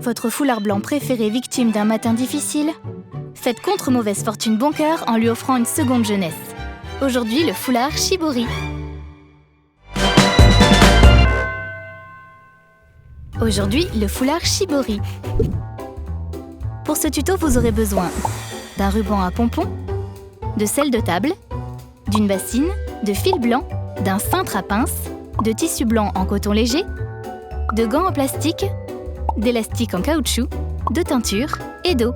Votre foulard blanc préféré victime d'un matin difficile? Faites contre mauvaise fortune bon cœur en lui offrant une seconde jeunesse. Aujourd'hui, le foulard Shibori. Aujourd'hui, le foulard Shibori. Pour ce tuto, vous aurez besoin d'un ruban à pompons, de sel de table, d'une bassine, de fil blanc, d'un cintre à pince, de tissu blanc en coton léger, de gants en plastique, d'élastique en caoutchouc, de teinture et d'eau.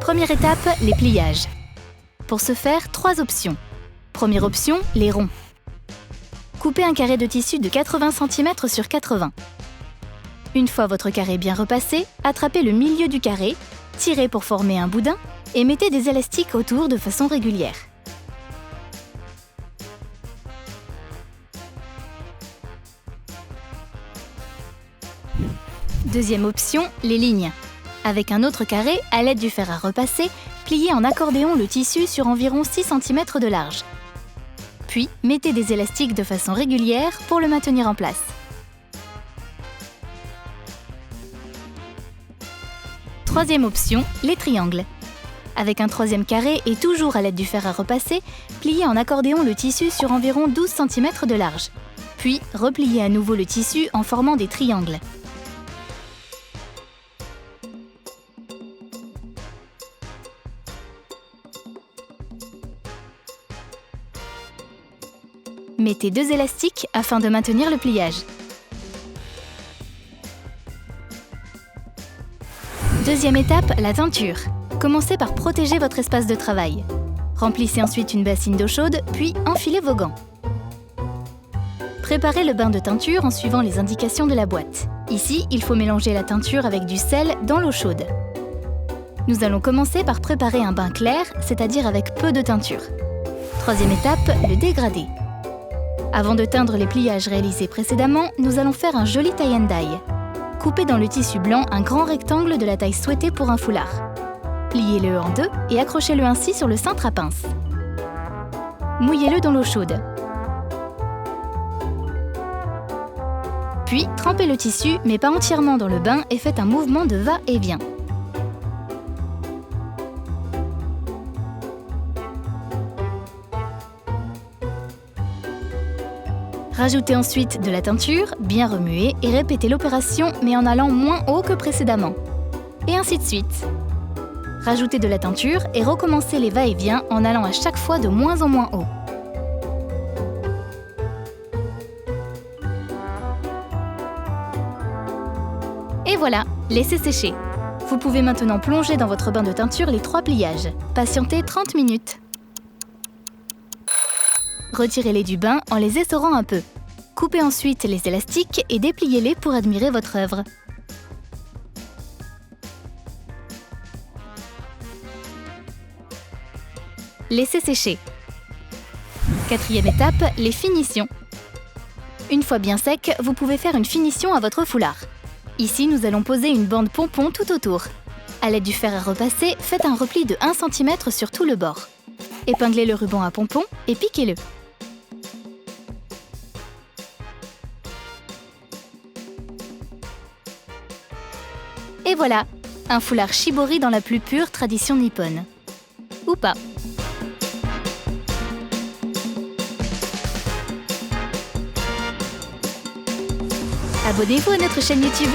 Première étape, les pliages. Pour ce faire, 3 options. Première option, les ronds. Coupez un carré de tissu de 80 cm sur 80. Une fois votre carré bien repassé, attrapez le milieu du carré, tirez pour former un boudin et mettez des élastiques autour de façon régulière. Deuxième option, les lignes. Avec un autre carré, à l'aide du fer à repasser, pliez en accordéon le tissu sur environ 6 cm de large. Puis, mettez des élastiques de façon régulière pour le maintenir en place. Troisième option, les triangles. Avec un troisième carré et toujours à l'aide du fer à repasser, pliez en accordéon le tissu sur environ 12 cm de large. Puis, repliez à nouveau le tissu en formant des triangles. Mettez 2 élastiques afin de maintenir le pliage. Deuxième étape, la teinture. Commencez par protéger votre espace de travail. Remplissez ensuite une bassine d'eau chaude, puis enfilez vos gants. Préparez le bain de teinture en suivant les indications de la boîte. Ici, il faut mélanger la teinture avec du sel dans l'eau chaude. Nous allons commencer par préparer un bain clair, c'est-à-dire avec peu de teinture. Troisième étape, le dégradé. Avant de teindre les pliages réalisés précédemment, nous allons faire un joli tie and dye. Coupez dans le tissu blanc un grand rectangle de la taille souhaitée pour un foulard. Pliez-le en deux et accrochez-le ainsi sur le cintre à pince. Mouillez-le dans l'eau chaude. Puis, trempez le tissu, mais pas entièrement dans le bain et faites un mouvement de va-et-vient. Rajoutez ensuite de la teinture, bien remuée, et répétez l'opération mais en allant moins haut que précédemment. Et ainsi de suite. Rajoutez de la teinture et recommencez les va-et-vient en allant à chaque fois de moins en moins haut. Et voilà, laissez sécher. Vous pouvez maintenant plonger dans votre bain de teinture les 3 pliages. Patientez 30 minutes. Retirez-les du bain en les essorant un peu. Coupez ensuite les élastiques et dépliez-les pour admirer votre œuvre. Laissez sécher. Quatrième étape, les finitions. Une fois bien sec, vous pouvez faire une finition à votre foulard. Ici, nous allons poser une bande pompon tout autour. À l'aide du fer à repasser, faites un repli de 1 cm sur tout le bord. Épinglez le ruban à pompon et piquez-le. Et voilà, un foulard Shibori dans la plus pure tradition nippone. Ou pas. Abonnez-vous à notre chaîne YouTube.